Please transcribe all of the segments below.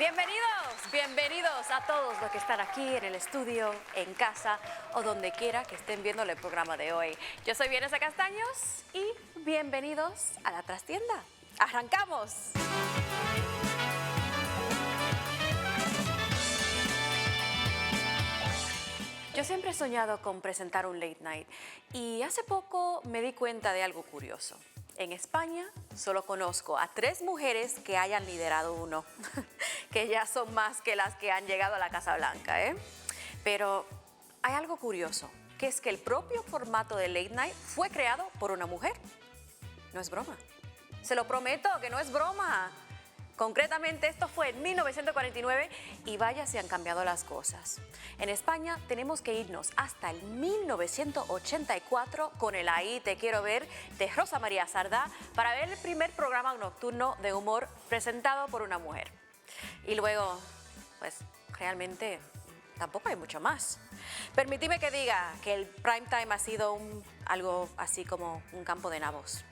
Bienvenidos a todos los que están aquí en el estudio, en casa o donde quiera que estén viendo el programa de hoy. Yo soy Vienesa Castaños y bienvenidos a La Trastienda. ¡Arrancamos! Yo siempre he soñado con presentar un late night y hace poco me di cuenta de algo curioso. En España solo conozco a 3 mujeres que hayan liderado uno, que ya son más que las que han llegado a la Casa Blanca, ¿eh? Pero hay algo curioso, que es que el propio formato de late night fue creado por una mujer. No es broma. Se lo prometo que no es broma. Concretamente, esto fue en 1949 y vaya si han cambiado las cosas. En España tenemos que irnos hasta el 1984 con el Ahí te quiero ver de Rosa María Sardá para ver el primer programa nocturno de humor presentado por una mujer. Y luego, pues realmente tampoco hay mucho más. Permitidme que diga que el prime time ha sido algo así como un campo de nabos.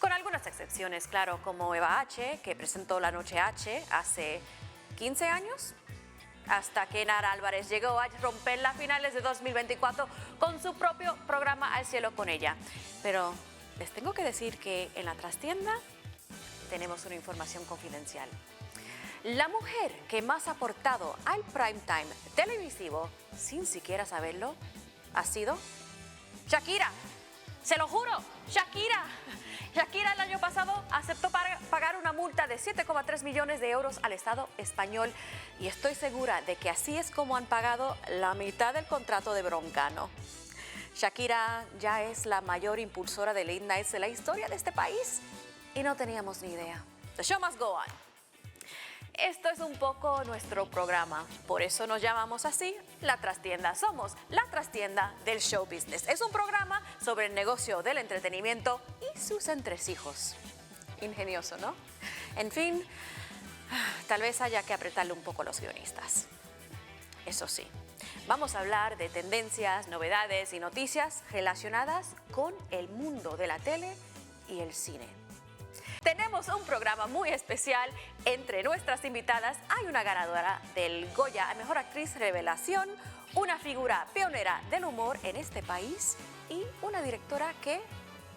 Con algunas excepciones, claro, como Eva H., que presentó La Noche H. hace 15 años, hasta que Nara Álvarez llegó a romperla a finales de 2024 con su propio programa Al Cielo con Ella. Pero les tengo que decir que en La Trastienda tenemos una información confidencial. La mujer que más ha aportado al prime time televisivo, sin siquiera saberlo, ha sido Shakira. ¡Se lo juro! ¡Shakira! Shakira el año pasado aceptó pagar una multa de 7,3 millones de euros al Estado español y estoy segura de que así es como han pagado la mitad del contrato de Broncano. Shakira ya es la mayor impulsora de late nights de la historia de este país y no teníamos ni idea. The show must go on. Esto es un poco nuestro programa, por eso nos llamamos así La Trastienda. Somos La Trastienda del show business. Es un programa sobre el negocio del entretenimiento y sus entresijos. Ingenioso, ¿no? En fin, tal vez haya que apretarle un poco a los guionistas. Eso sí, vamos a hablar de tendencias, novedades y noticias relacionadas con el mundo de la tele y el cine. Tenemos un programa muy especial. Entre nuestras invitadas hay una ganadora del Goya a Mejor Actriz Revelación, una figura pionera del humor en este país y una directora que,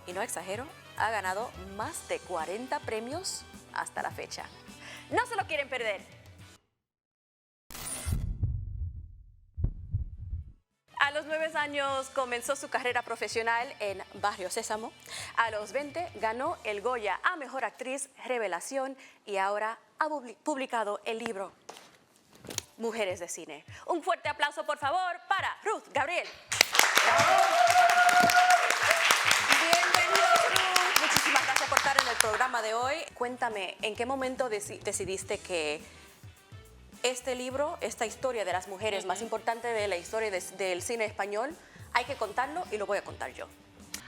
y no exagero, ha ganado más de 40 premios hasta la fecha. No se lo quieren perder. A los 9 años comenzó su carrera profesional en Barrio Sésamo. A los 20 ganó el Goya a Mejor Actriz Revelación y ahora ha publicado el libro Mujeres de Cine. Un fuerte aplauso, por favor, para Ruth Gabriel. Bienvenidos, Ruth. Muchísimas gracias por estar en el programa de hoy. Cuéntame, ¿en qué momento decidiste que este libro, esta historia de las mujeres más importante de la historia del cine español, hay que contarlo y lo voy a contar yo?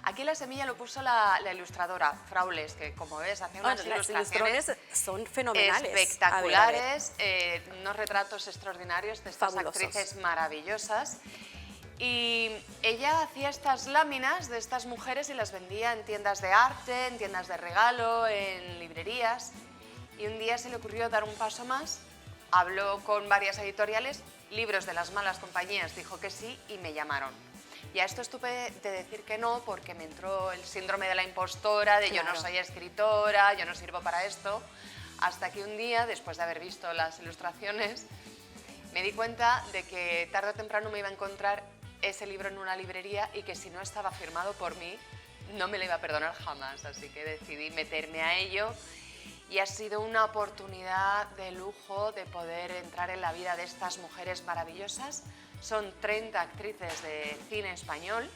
Aquí la semilla lo puso la ilustradora Fraules, que como ves hace unas ilustraciones son fenomenales, espectaculares, unos retratos extraordinarios de estas fabulosos. actrices maravillosas. Y ella hacía estas láminas de estas mujeres y las vendía en tiendas de arte, en tiendas de regalo, en librerías. Y un día se le ocurrió dar un paso más. Habló con varias editoriales, Libros de las Malas Compañías dijo que sí y me llamaron. Y a esto estuve de decir que no porque me entró el síndrome de la impostora, de claro. Yo no soy escritora, yo no sirvo para esto, hasta que un día, después de haber visto las ilustraciones, me di cuenta de que tarde o temprano me iba a encontrar ese libro en una librería y que si no estaba firmado por mí, no me lo iba a perdonar jamás, así que decidí meterme a ello. Y ha sido una oportunidad de lujo de poder entrar en la vida de estas mujeres maravillosas. Son 30 actrices de cine español,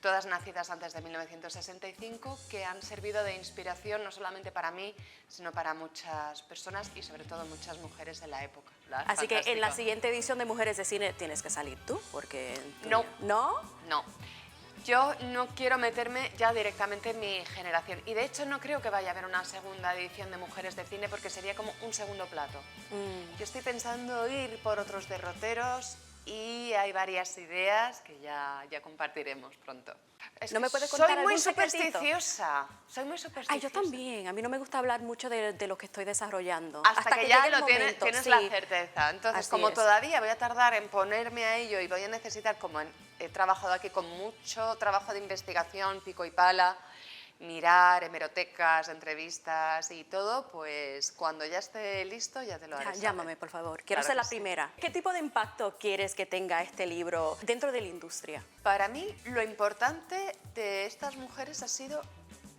todas nacidas antes de 1965, que han servido de inspiración no solamente para mí, sino para muchas personas y sobre todo muchas mujeres en la época. Así que en la siguiente edición de Mujeres de Cine tienes que salir tú, porque... No. ¿No? No. Yo no quiero meterme ya directamente en mi generación y de hecho no creo que vaya a haber una segunda edición de Mujeres de Cine porque sería como un segundo plato. Yo estoy pensando ir por otros derroteros y hay varias ideas que ya compartiremos pronto. ¿No me puedes contar Soy muy algún secretito? supersticiosa, soy muy supersticiosa. Ay, yo también. A mí no me gusta hablar mucho de lo que estoy desarrollando. Hasta que ya llegue el lo tienes, momento, tienes sí. la certeza. Entonces, Así como es. todavía voy a tardar en ponerme a ello y voy a necesitar, he trabajado aquí con mucho trabajo de investigación, pico y pala, mirar hemerotecas, entrevistas y todo, pues cuando ya esté listo ya te lo haré saber. Llámame, por favor. Quiero Claro ser que la sí. primera. ¿Qué tipo de impacto quieres que tenga este libro dentro de la industria? Para mí, lo importante de estas mujeres ha sido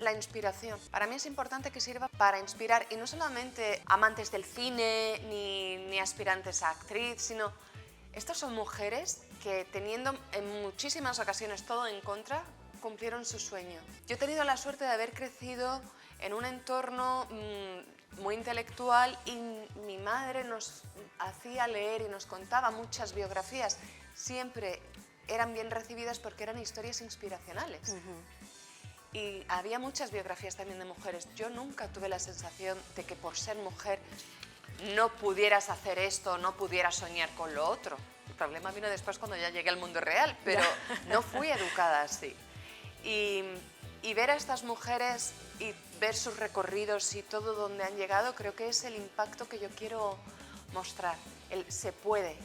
la inspiración. Para mí es importante que sirva para inspirar, y no solamente amantes del cine ni aspirantes a actriz, sino estas son mujeres que, teniendo en muchísimas ocasiones todo en contra, cumplieron su sueño. Yo he tenido la suerte de haber crecido en un entorno muy intelectual, y mi madre nos hacía leer y nos contaba muchas biografías. Siempre eran bien recibidas porque eran historias inspiracionales. Y había muchas biografías también de mujeres. Yo nunca tuve la sensación de que por ser mujer no pudieras hacer esto, no pudieras soñar con lo otro. El problema vino después cuando ya llegué al mundo real, pero no fui educada así. Y ver a estas mujeres y ver sus recorridos y todo donde han llegado, creo que es el impacto que yo quiero mostrar. Se puede,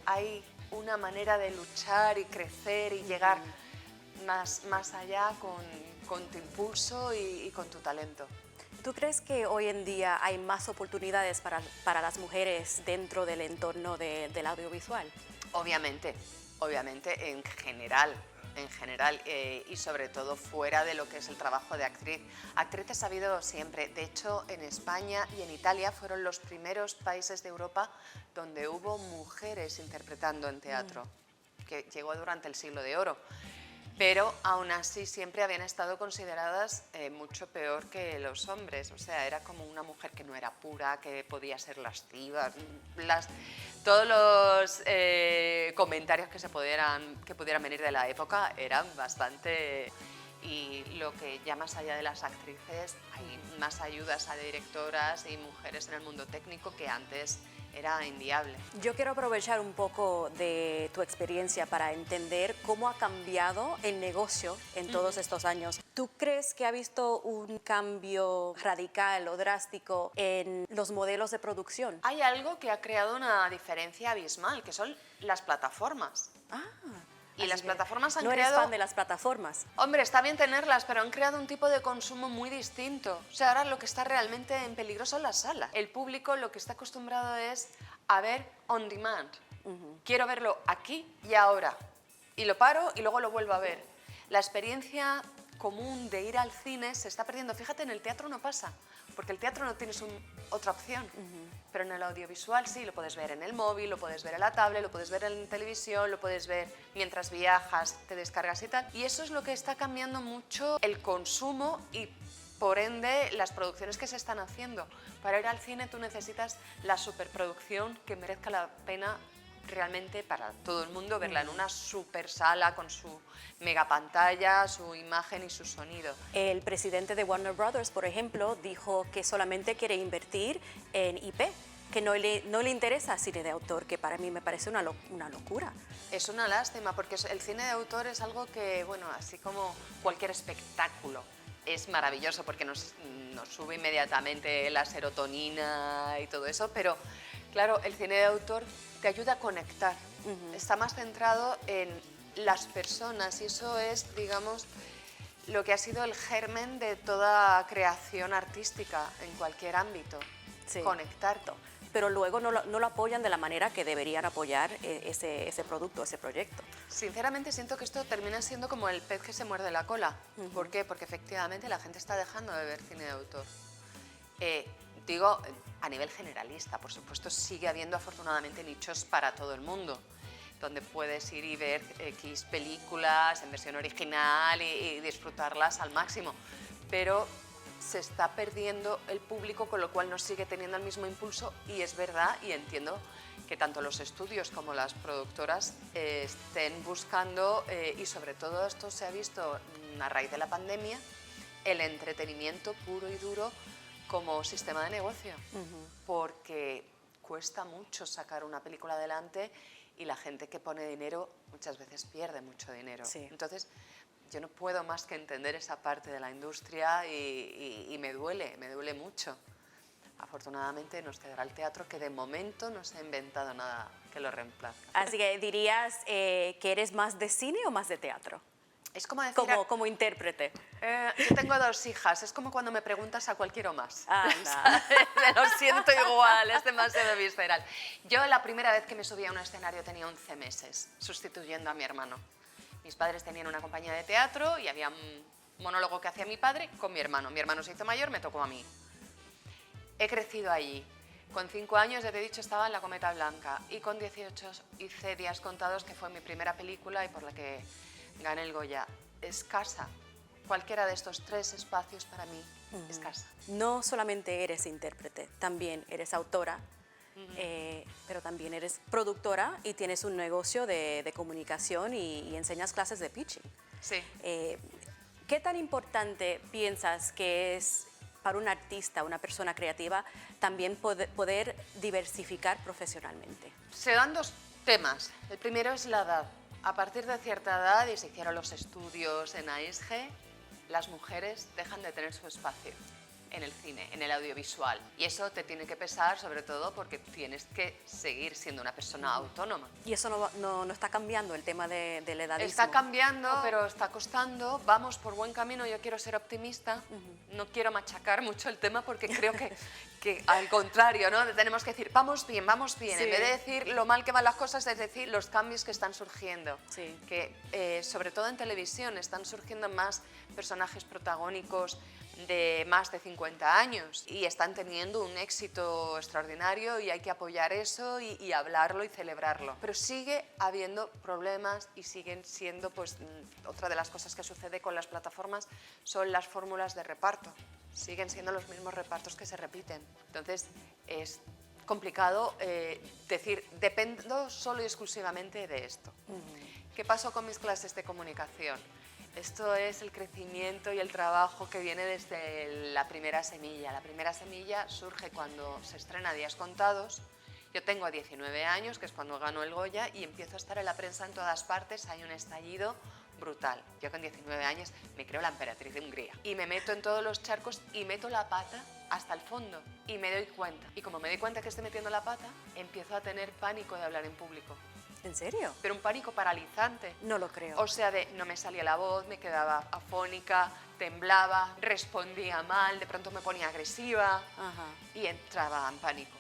hay una manera de luchar y crecer y llegar más allá con tu impulso y con tu talento. ¿Tú crees que hoy en día hay más oportunidades para las mujeres dentro del entorno del audiovisual? Obviamente, en general, y sobre todo fuera de lo que es el trabajo de actriz. Actrices ha habido siempre. De hecho, en España y en Italia fueron los primeros países de Europa donde hubo mujeres interpretando en teatro, que llegó durante el Siglo de Oro. Pero aún así siempre habían estado consideradas mucho peor que los hombres. O sea, era como una mujer que no era pura, que podía ser lasciva. Todos los comentarios que pudieran venir de la época eran bastante... Y lo que ya más allá de las actrices, hay más ayudas a directoras y mujeres en el mundo técnico que antes era inviable. Yo quiero aprovechar un poco de tu experiencia para entender cómo ha cambiado el negocio en todos estos años. ¿Tú crees que ha visto un cambio radical o drástico en los modelos de producción? Hay algo que ha creado una diferencia abismal, que son las plataformas. Y las plataformas han creado... ¿No eres fan de las plataformas? Hombre, está bien tenerlas, pero han creado un tipo de consumo muy distinto. O sea, ahora lo que está realmente en peligro son las salas. El público lo que está acostumbrado es a ver on demand. Quiero verlo aquí y ahora. Y lo paro y luego lo vuelvo a ver. La experiencia común de ir al cine se está perdiendo. Fíjate, en el teatro no pasa, porque el teatro no tienes otra opción. Pero en el audiovisual sí, lo puedes ver en el móvil, lo puedes ver en la tablet, lo puedes ver en televisión, lo puedes ver mientras viajas, te descargas y tal. Y eso es lo que está cambiando mucho el consumo y, por ende, las producciones que se están haciendo. Para ir al cine tú necesitas la superproducción que merezca la pena realmente para todo el mundo, verla en una super sala con su megapantalla, su imagen y su sonido. El presidente de Warner Brothers, por ejemplo, dijo que solamente quiere invertir en IP, que no le interesa cine de autor, que para mí me parece una locura. Es una lástima, porque el cine de autor es algo que, bueno, así como cualquier espectáculo, es maravilloso porque nos sube inmediatamente la serotonina y todo eso, pero claro, el cine de autor te ayuda a conectar, está más centrado en las personas y eso es, digamos, lo que ha sido el germen de toda creación artística en cualquier ámbito, conectar. Pero luego no lo apoyan de la manera que deberían apoyar ese producto, ese proyecto. Sinceramente siento que esto termina siendo como el pez que se muerde la cola. ¿Por qué? Porque efectivamente la gente está dejando de ver cine de autor. Digo, a nivel generalista, por supuesto, sigue habiendo afortunadamente nichos para todo el mundo, donde puedes ir y ver X películas en versión original y disfrutarlas al máximo, pero se está perdiendo el público, con lo cual no sigue teniendo el mismo impulso, y es verdad, y entiendo que tanto los estudios como las productoras estén buscando, y sobre todo esto se ha visto a raíz de la pandemia, el entretenimiento puro y duro como sistema de negocio, porque cuesta mucho sacar una película adelante y la gente que pone dinero muchas veces pierde mucho dinero. Sí. Entonces, yo no puedo más que entender esa parte de la industria y me duele mucho. Afortunadamente nos quedará el teatro, que de momento no se ha inventado nada que lo reemplace. Así que dirías que eres más de cine o más de teatro, Es como decir... como intérprete. Yo tengo 2 hijas, es como cuando me preguntas a cuál quiero más. Anda. Me lo siento igual, es demasiado visceral. Yo la primera vez que me subí a un escenario tenía 11 meses, sustituyendo a mi hermano. Mis padres tenían una compañía de teatro y había un monólogo que hacía mi padre con mi hermano. Mi hermano se hizo mayor, me tocó a mí. He crecido allí. Con 5 años, ya te he dicho, estaba en La Cometa Blanca y con 18 hice Días Contados, que fue mi primera película y por la que gané el Goya. Es casa. Cualquiera de estos 3 espacios para mí es casa. No solamente eres intérprete, también eres autora, pero también eres productora y tienes un negocio de comunicación y enseñas clases de pitching. Sí. ¿Qué tan importante piensas que es para un artista, una persona creativa, también poder diversificar profesionalmente? Se dan 2 temas. El primero es la edad. A partir de cierta edad, y se hicieron los estudios en AESG, las mujeres dejan de tener su espacio en el cine, en el audiovisual. Y eso te tiene que pesar, sobre todo porque tienes que seguir siendo una persona autónoma. Y eso no está cambiando, el tema del edadismo. Está cambiando, pero está costando. Vamos por buen camino, yo quiero ser optimista. No quiero machacar mucho el tema porque creo que al contrario, ¿no? Tenemos que decir, vamos bien, vamos bien. Sí. En vez de decir lo mal que van las cosas, es decir, los cambios que están surgiendo. Sí. Que sobre todo en televisión están surgiendo más personajes protagónicos de más de 50 años y están teniendo un éxito extraordinario y hay que apoyar eso y hablarlo y celebrarlo. Pero sigue habiendo problemas y siguen siendo, pues, otra de las cosas que sucede con las plataformas son las fórmulas de reparto. Siguen siendo los mismos repartos que se repiten. Entonces es complicado decir, dependo solo y exclusivamente de esto. ¿Qué pasó con mis clases de comunicación? Esto es el crecimiento y el trabajo que viene desde la primera semilla. La primera semilla surge cuando se estrena Días Contados. Yo tengo 19 años, que es cuando gano el Goya, y empiezo a estar en la prensa en todas partes. Hay un estallido brutal. Yo con 19 años me creo la emperatriz de Hungría. Y me meto en todos los charcos y meto la pata hasta el fondo. Y me doy cuenta. Y como me doy cuenta que estoy metiendo la pata, empiezo a tener pánico de hablar en público. ¿En serio? Pero un pánico paralizante. No lo creo. O sea, no me salía la voz, me quedaba afónica, temblaba, respondía mal, de pronto me ponía agresiva. Ajá. Y entraba en pánico.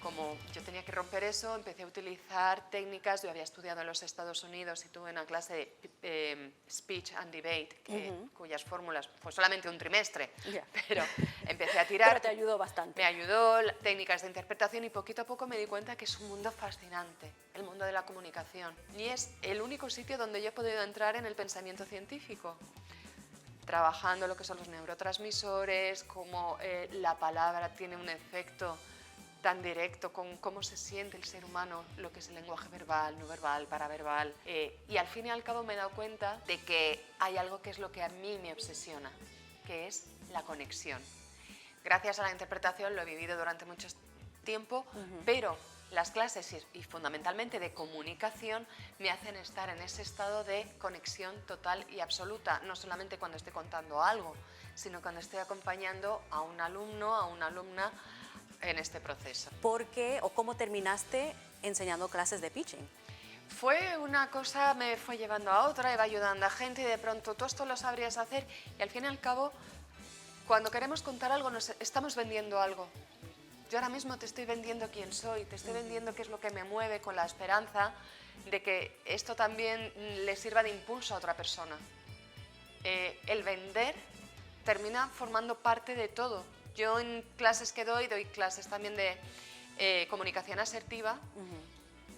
Como yo tenía que romper eso, empecé a utilizar técnicas. Yo había estudiado en los Estados Unidos y tuve una clase de speech and debate, cuyas fórmulas fue solamente un trimestre, pero empecé a tirar. Pero te ayudó bastante. Me ayudó técnicas de interpretación y poquito a poco me di cuenta que es un mundo fascinante, el mundo de la comunicación. Y es el único sitio donde yo he podido entrar en el pensamiento científico, trabajando lo que son los neurotransmisores, cómo la palabra tiene un efecto tan directo con cómo se siente el ser humano, lo que es el lenguaje verbal, no verbal, paraverbal. Y al fin y al cabo me he dado cuenta de que hay algo que es lo que a mí me obsesiona, que es la conexión. Gracias a la interpretación lo he vivido durante mucho tiempo, pero las clases y fundamentalmente de comunicación me hacen estar en ese estado de conexión total y absoluta, no solamente cuando estoy contando algo, sino cuando estoy acompañando a un alumno, a una alumna, en este proceso. ¿Por qué o cómo terminaste enseñando clases de pitching? Fue una cosa, me fue llevando a otra, iba ayudando a gente y de pronto tú esto lo sabrías hacer y al fin y al cabo, cuando queremos contar algo, nos estamos vendiendo algo. Yo ahora mismo te estoy vendiendo quién soy, te estoy vendiendo qué es lo que me mueve con la esperanza de que esto también le sirva de impulso a otra persona. El vender termina formando parte de todo. Yo en clases que doy clases también de comunicación asertiva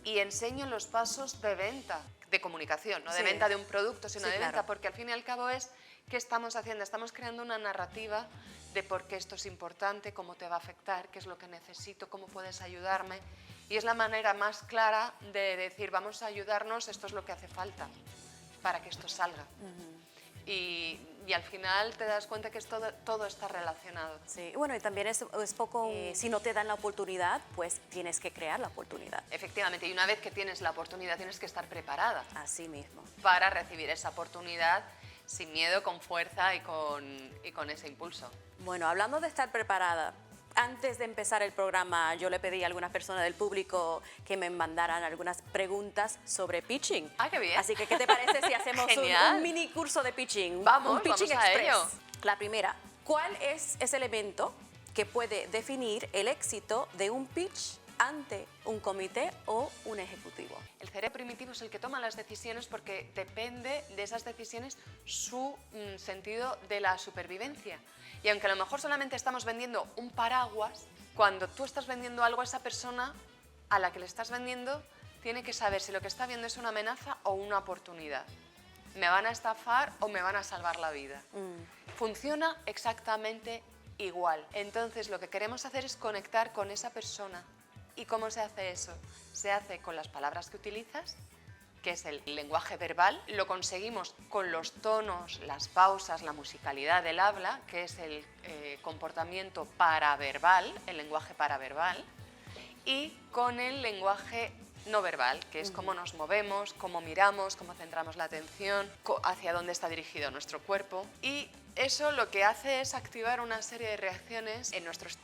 y enseño los pasos de venta, de comunicación, no de venta de un producto, sino de venta, porque al fin y al cabo es ¿qué estamos haciendo? Estamos creando una narrativa de por qué esto es importante, cómo te va a afectar, qué es lo que necesito, cómo puedes ayudarme. Y es la manera más clara de decir, vamos a ayudarnos, esto es lo que hace falta para que esto salga. Y al final te das cuenta que todo está relacionado. Sí, bueno, y también es poco, si no te dan la oportunidad, pues tienes que crear la oportunidad. Efectivamente, y una vez que tienes la oportunidad tienes que estar preparada. Así mismo. Para recibir esa oportunidad sin miedo, con fuerza y con ese impulso. Bueno, hablando de estar preparada, antes de empezar el programa yo le pedí a algunas personas del público que me mandaran algunas preguntas sobre pitching. ¡Ah, qué bien! Así que, ¿qué te parece si hacemos un mini curso de pitching? Vamos, un pitching vamos a express. ello. La primera, ¿cuál es ese elemento que puede definir el éxito de un pitch ante un comité o un ejecutivo? El cerebro primitivo es el que toma las decisiones porque depende de esas decisiones su sentido de la supervivencia. Y aunque a lo mejor solamente estamos vendiendo un paraguas, cuando tú estás vendiendo algo a esa persona a la que le estás vendiendo, tiene que saber si lo que está viendo es una amenaza o una oportunidad. ¿Me van a estafar o me van a salvar la vida? Funciona exactamente igual. Entonces lo que queremos hacer es conectar con esa persona. ¿Y cómo se hace eso? Se hace con las palabras que utilizas, que es el lenguaje verbal. Lo conseguimos con los tonos, las pausas, la musicalidad del habla, que es el comportamiento paraverbal, el lenguaje paraverbal, y con el lenguaje no verbal, que es cómo nos movemos, cómo miramos, cómo centramos la atención, hacia dónde está dirigido nuestro cuerpo. Y eso lo que hace es activar una serie de reacciones en nuestros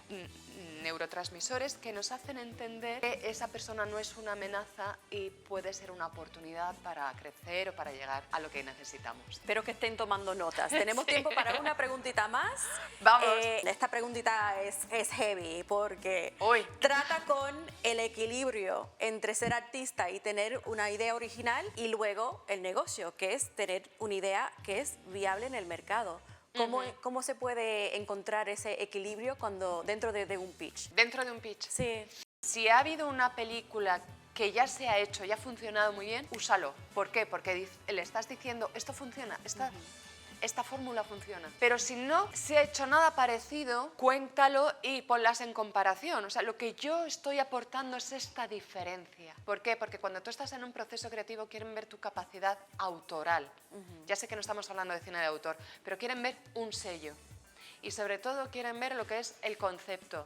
neurotransmisores que nos hacen entender que esa persona no es una amenaza y puede ser una oportunidad para crecer o para llegar a lo que necesitamos. Espero que estén tomando notas. Tenemos tiempo para una preguntita más. Vamos. Esta preguntita es heavy porque Uy. trata con el equilibrio entre ser artista y tener una idea original y luego el negocio, que es tener una idea que es viable en el mercado. ¿Cómo se puede encontrar ese equilibrio dentro de un pitch? Dentro de un pitch. Sí. Si ha habido una película que ya se ha hecho, ya ha funcionado muy bien, úsalo. ¿Por qué? Porque le estás diciendo, esto funciona, esta fórmula funciona. Pero si no se ha hecho nada parecido, cuéntalo y ponlas en comparación. O sea, lo que yo estoy aportando es esta diferencia. ¿Por qué? Porque cuando tú estás en un proceso creativo quieren ver tu capacidad autoral. Ya sé que no estamos hablando de cine de autor, pero quieren ver un sello. Y sobre todo quieren ver lo que es el concepto.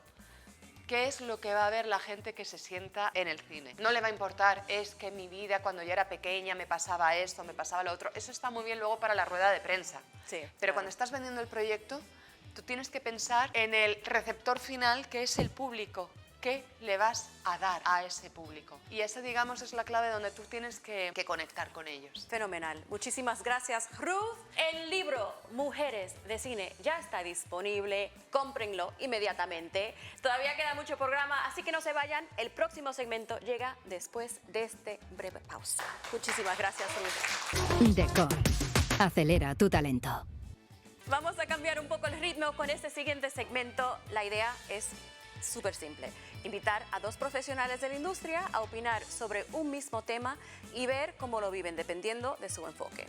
¿Qué es lo que va a ver la gente que se sienta en el cine? No le va a importar, es que en mi vida cuando yo era pequeña me pasaba esto, me pasaba lo otro. Eso está muy bien luego para la rueda de prensa. Sí, pero claro. cuando estás vendiendo el proyecto, tú tienes que pensar en el receptor final, que es el público. ¿Qué le vas a dar a ese público? Y esa, digamos, es la clave donde tú tienes que conectar con ellos. Fenomenal. Muchísimas gracias, Ruth. El libro Mujeres de Cine ya está disponible. Cómprenlo inmediatamente. Todavía queda mucho programa, así que no se vayan. El próximo segmento llega después de esta breve pausa. Muchísimas gracias, Ruth. Decor. Acelera tu talento. Vamos a cambiar un poco el ritmo con este siguiente segmento. La idea es súper simple. Invitar a dos profesionales de la industria a opinar sobre un mismo tema y ver cómo lo viven dependiendo de su enfoque.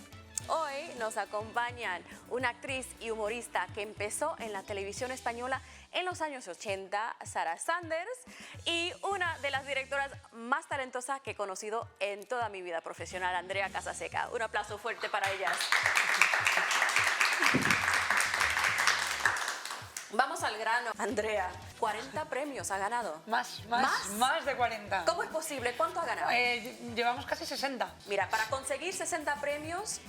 Hoy nos acompañan una actriz y humorista que empezó en la televisión española en los años 80, Sara Sanders, y una de las directoras más talentosas que he conocido en toda mi vida profesional, Andrea Casaseca. Un aplauso fuerte para ellas. Vamos al grano. Andrea, 40 premios ha ganado. Más de 40. ¿Cómo es posible? ¿Cuánto ha ganado? Llevamos casi 60. Mira, para conseguir 60 premios,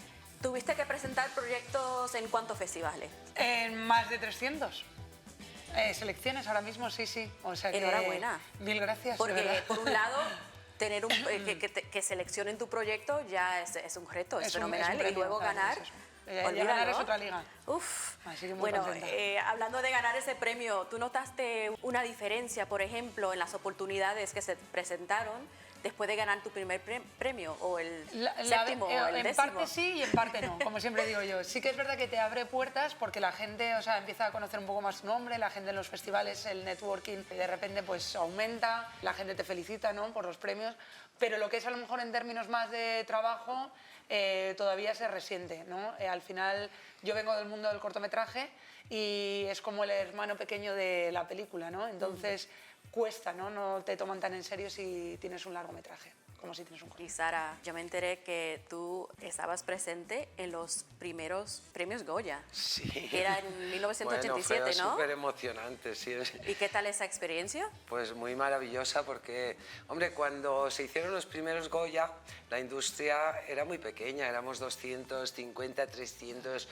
tuviste que presentar proyectos en ¿cuántos festivales? En más de 300. Selecciones ahora mismo, sí. O sea que, Enhorabuena. Mil gracias. de Porque, verdad. por un lado, tener que seleccionen tu proyecto ya es un reto, es fenomenal. un premio, y luego claro, ganar, es eso. Ya olvídalo. ganar es otra liga. Uf. Así que muy bueno, contenta. hablando de ganar ese premio, ¿tú notaste una diferencia, por ejemplo, en las oportunidades que se presentaron después de ganar tu primer premio o el séptimo o el en décimo? parte sí y en parte no, como siempre digo yo. Sí que es verdad que te abre puertas porque la gente, o sea, empieza a conocer un poco más tu nombre, la gente en los festivales, el networking de repente pues aumenta, la gente te felicita, ¿no?, por los premios, pero lo que es a lo mejor en términos más de trabajo todavía se resiente, ¿no? Al final yo vengo del mundo del cortometraje y es como el hermano pequeño de la película, ¿no? Entonces cuesta, ¿no? No te toman tan en serio si tienes un largometraje. como si tienes un coche. Y Sara, yo me enteré que tú estabas presente en los primeros premios Goya. Sí. Que era en 1987, bueno, fue ¿no? súper emocionante, sí. ¿Y qué tal esa experiencia? Pues muy maravillosa porque, hombre, cuando se hicieron los primeros Goya, la industria era muy pequeña, éramos 250, 300,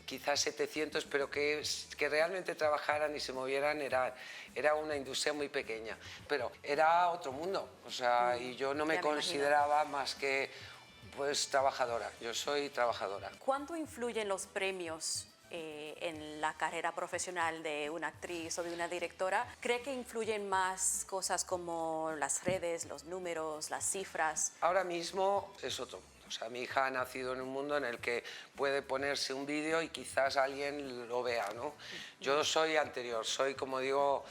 quizás 700, pero que realmente trabajaran y se movieran era una industria muy pequeña. Pero era otro mundo, o sea, y yo no me Ya me consideraba más que pues trabajadora, yo soy trabajadora. ¿Cuánto influyen los premios en la carrera profesional de una actriz o de una directora? ¿Cree que influyen más cosas como las redes, los números, las cifras? Ahora mismo es otro mundo. O sea, mi hija ha nacido en un mundo en el que puede ponerse un vídeo y quizás alguien lo vea, ¿no? Yo soy anterior, soy, como digo,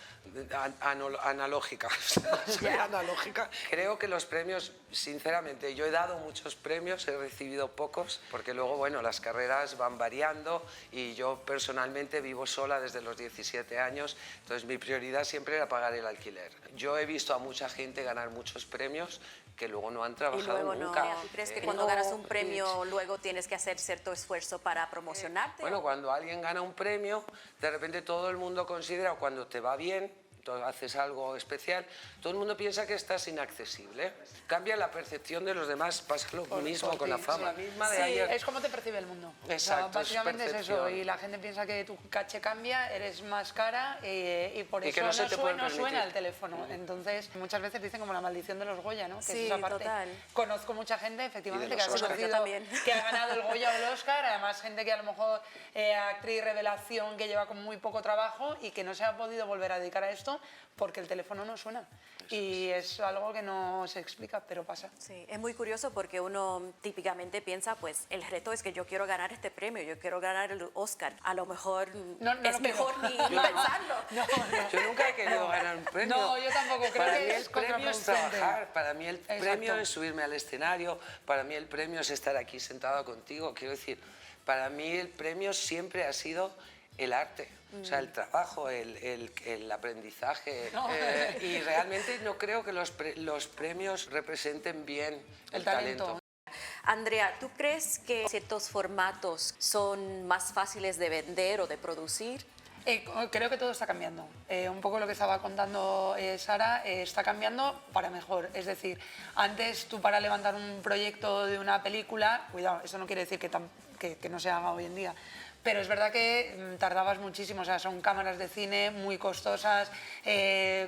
analógica. Soy analógica. Creo que los premios, sinceramente, yo he dado muchos premios, he recibido pocos, porque luego, bueno, las carreras van variando y yo personalmente vivo sola desde los 17 años, entonces mi prioridad siempre era pagar el alquiler. Yo he visto a mucha gente ganar muchos premios que luego no han Y trabajado luego nunca. ¿tú crees que cuando ganas un premio luego tienes que hacer cierto esfuerzo para promocionarte? Bueno, cuando alguien gana un premio, de repente todo el mundo considera, cuando te va bien, tú haces algo especial, todo el mundo piensa que estás inaccesible. Cambia la percepción de los demás, pasa lo mismo con la fama. Sí. Misma de Sí, ayer. es como te percibe el mundo. Exacto, O sea, básicamente es es eso, percepción. y la gente piensa que tu caché cambia, eres más cara y por Y eso que no se te puede no suena permitir. el teléfono. Entonces, muchas veces dicen como la maldición de los Goya, ¿no? Que Sí, es esa parte. total. Conozco mucha gente, efectivamente, Y de que ha los Oscars. Yo conocido, también. que ha ganado el Goya o el Oscar, además gente que a lo mejor actriz revelación que lleva con muy poco trabajo y que no se ha podido volver a dedicar a esto porque el teléfono no suena. Y es algo que no se explica, pero pasa. Sí, es muy curioso porque uno típicamente piensa, pues el reto es que yo quiero ganar este premio, yo quiero ganar el Oscar. A lo mejor No es lo mejor ni quiero. pensarlo. Yo nunca he querido ganar un premio. No, yo tampoco, creo para que mí es el premio es contraproducente. trabajar, para mí el Exacto. premio es subirme al escenario, para mí el premio es estar aquí sentado contigo. Quiero decir, para mí el premio siempre ha sido el arte, o sea, el trabajo, el aprendizaje. Y realmente no creo que los premios representen bien el talento. Andrea, ¿tú crees que ciertos formatos son más fáciles de vender o de producir? Creo que todo está cambiando. Un poco lo que estaba contando Sara, está cambiando para mejor. Es decir, antes tú para levantar un proyecto de una película, cuidado, eso no quiere decir que no se haga hoy en día, pero es verdad que tardabas muchísimo, o sea, son cámaras de cine muy costosas,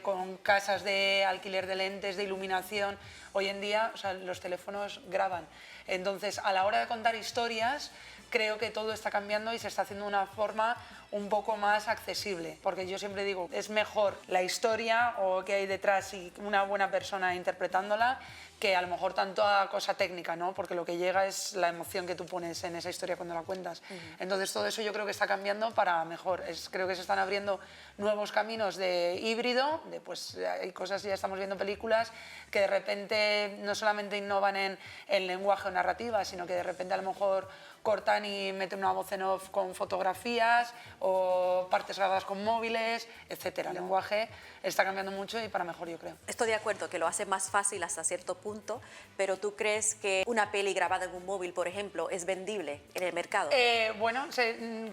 con casas de alquiler de lentes, de iluminación. Hoy en día, o sea, los teléfonos graban. Entonces, a la hora de contar historias, creo que todo está cambiando y se está haciendo de una forma un poco más accesible, porque yo siempre digo, es mejor la historia o que hay detrás y una buena persona interpretándola que a lo mejor tanto a cosa técnica, ¿no? Porque lo que llega es la emoción que tú pones en esa historia cuando la cuentas. Entonces todo eso yo creo que está cambiando para mejor. Creo que se están abriendo nuevos caminos de híbrido, pues hay cosas, ya estamos viendo películas que de repente no solamente innovan en el lenguaje o narrativa, sino que de repente a lo mejor cortan y meten una voz en off con fotografías o partes grabadas con móviles, etcétera. El lenguaje está cambiando mucho y para mejor, yo creo. Estoy de acuerdo que lo hace más fácil hasta cierto punto, pero ¿tú crees que una peli grabada en un móvil, por ejemplo, es vendible en el mercado? Bueno,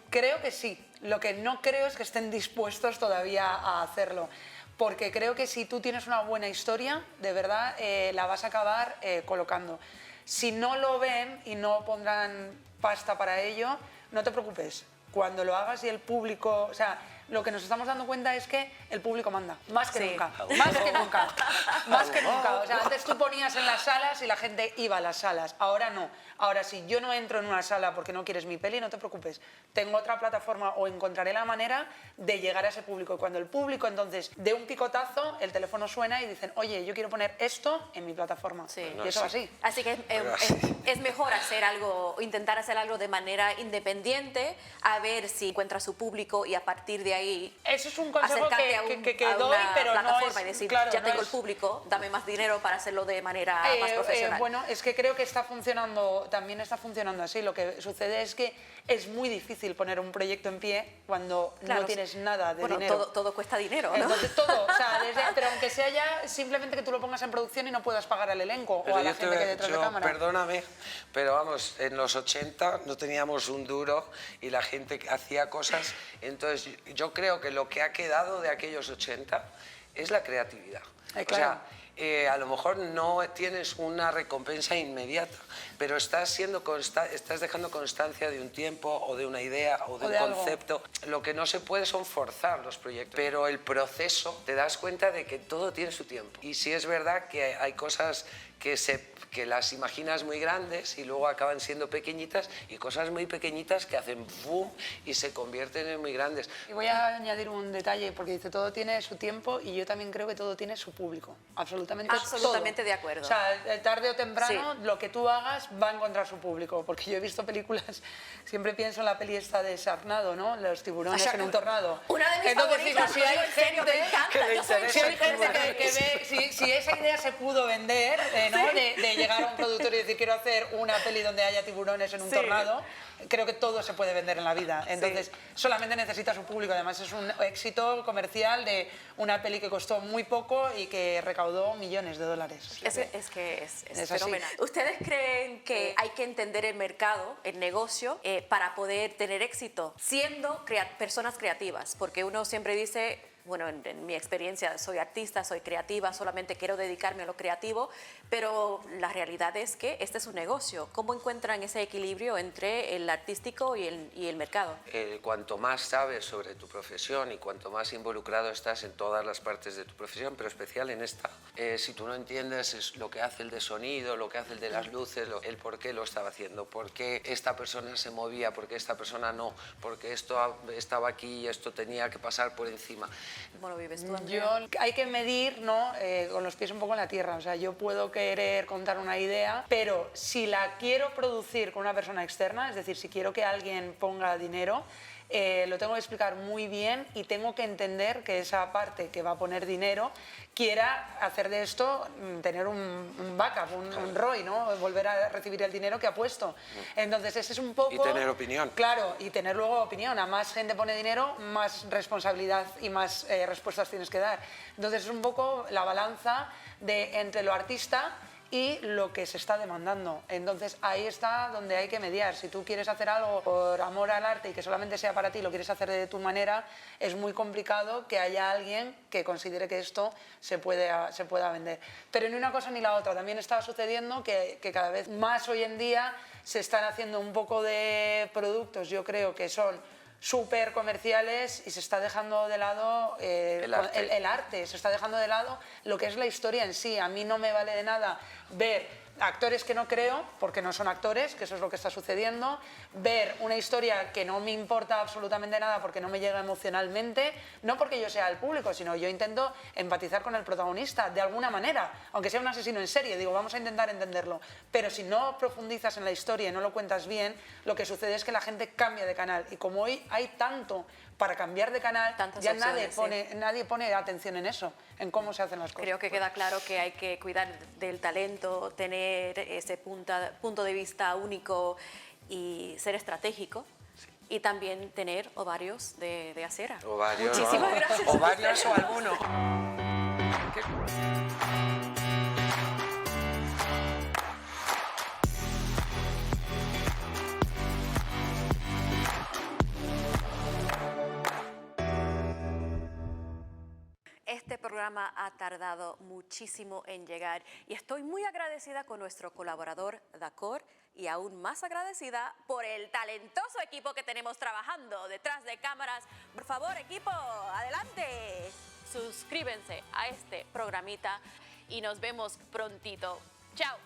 creo que sí. Lo que no creo es que estén dispuestos todavía a hacerlo. Porque creo que si tú tienes una buena historia, de verdad, la vas a acabar colocando. Si no lo ven y no pondrán pasta para ello, no te preocupes. Cuando lo hagas y el público... O sea, lo que nos estamos dando cuenta es que el público manda, más que Sí. nunca, más que nunca, más que nunca. O sea, antes tú ponías en las salas y la gente iba a las salas, ahora no. Ahora, si yo no entro en una sala porque no quieres mi peli, no te preocupes. Tengo otra plataforma o encontraré la manera de llegar a ese público. Y cuando el público, entonces, de un picotazo, el teléfono suena y dicen, oye, yo quiero poner esto en mi plataforma. Sí. Y eso va así. Así que es mejor hacer algo, intentar hacer algo de manera independiente, a ver si encuentra su público y a partir de ahí Eso es un consejo acercarte que a doy, una pero no plataforma es... y decir, claro, ya no tengo es- el público, dame más dinero para hacerlo de manera más profesional. Bueno, es que creo que está funcionando, también está funcionando así. Lo que sucede es que es muy difícil poner un proyecto en pie cuando Claro, no tienes nada de bueno, dinero. todo cuesta dinero, ¿no? Entonces todo, o sea, pero aunque que sea ya simplemente que tú lo pongas en producción y no puedas pagar al elenco Pero o a la yo gente que hay detrás de cámara. perdóname, pero vamos, en los 80 no teníamos un duro y la gente hacía cosas. Entonces, yo creo que lo que ha quedado de aquellos 80 es la creatividad. Claro. O sea, a lo mejor no tienes una recompensa inmediata, pero estás dejando constancia de un tiempo o de una idea o de un algo. concepto. Lo que no se puede son forzar los proyectos, pero el proceso te das cuenta de que todo tiene su tiempo. Y sí es verdad que hay cosas que las imaginas muy grandes y luego acaban siendo pequeñitas, y cosas muy pequeñitas que hacen boom y se convierten en muy grandes. Y voy a añadir un detalle, porque dice, todo tiene su tiempo, y yo también creo que todo tiene su público. Absolutamente Absolutamente todo. de acuerdo. O sea, tarde o temprano, Sí. lo que tú hagas va a encontrar su público. Porque yo he visto películas, siempre pienso en la peli esta de Sharknado, ¿no? Los tiburones en un tornado. Una de mis Entonces, digo, favoritas, si hay en serio, me gente encanta. Yo soy si hay súper gente fan. que ve, si esa idea se pudo vender, ¿no? De llegar a un productor y decir, quiero hacer una peli donde haya tiburones en un Sí. tornado, creo que todo se puede vender en la vida. Entonces, solamente necesitas un público. Además, es un éxito comercial de una peli que costó muy poco y que recaudó millones de dólares. Es que es Es así. fenomenal. ¿Ustedes creen que hay que entender el mercado, el negocio, para poder tener éxito siendo personas creativas? Porque uno siempre dice, bueno, en mi experiencia soy artista, soy creativa, solamente quiero dedicarme a lo creativo, pero la realidad es que este es un negocio. ¿Cómo encuentran ese equilibrio entre el artístico y el mercado? Cuanto más sabes sobre tu profesión y cuanto más involucrado estás en todas las partes de tu profesión, pero especial en esta, si tú no entiendes lo que hace el de sonido, lo que hace el de las luces, el por qué lo estaba haciendo, por qué esta persona se movía, por qué esta persona no, por qué esto estaba aquí y esto tenía que pasar por encima. ¿Cómo lo vives tú, Andrea? Hay que medir, ¿no? Con los pies un poco en la tierra. O sea, yo puedo querer contar una idea, pero si la quiero producir con una persona externa, es decir, si quiero que alguien ponga dinero, lo tengo que explicar muy bien y tengo que entender que esa parte que va a poner dinero quiera hacer de esto, tener un backup, un ROI, ¿no? Volver a recibir el dinero que ha puesto. Entonces, ese es un poco... Y tener opinión. Claro, y tener luego opinión. A más gente pone dinero, más responsabilidad y más respuestas tienes que dar. Entonces, es un poco la balanza entre lo artista y lo que se está demandando. Entonces, ahí está donde hay que mediar. Si tú quieres hacer algo por amor al arte y que solamente sea para ti, lo quieres hacer de tu manera, es muy complicado que haya alguien que considere que esto se pueda vender. Pero ni una cosa ni la otra. También está sucediendo que cada vez más hoy en día se están haciendo un poco de productos, yo creo que son súper comerciales, y se está dejando de lado el arte, se está dejando de lado lo que es la historia en sí. A mí no me vale de nada ver actores que no creo, porque no son actores, que eso es lo que está sucediendo, ver una historia que no me importa absolutamente nada porque no me llega emocionalmente, no porque yo sea el público, sino yo intento empatizar con el protagonista de alguna manera, aunque sea un asesino en serie, digo, vamos a intentar entenderlo, pero si no profundizas en la historia y no lo cuentas bien, lo que sucede es que la gente cambia de canal, y como hoy hay tanto para cambiar de canal, Tantas ya opciones, nadie pone atención en eso, en cómo se hacen las cosas. Creo que queda claro que hay que cuidar del talento, tener ese punto de vista único y ser estratégico. Y también tener ovarios de acera. Ovarios, Muchísimas gracias. Ovarios o alguno. Este programa ha tardado muchísimo en llegar y estoy muy agradecida con nuestro colaborador Dacor, y aún más agradecida por el talentoso equipo que tenemos trabajando detrás de cámaras. Por favor, equipo, adelante. Suscríbanse a este programita y nos vemos prontito. Chao.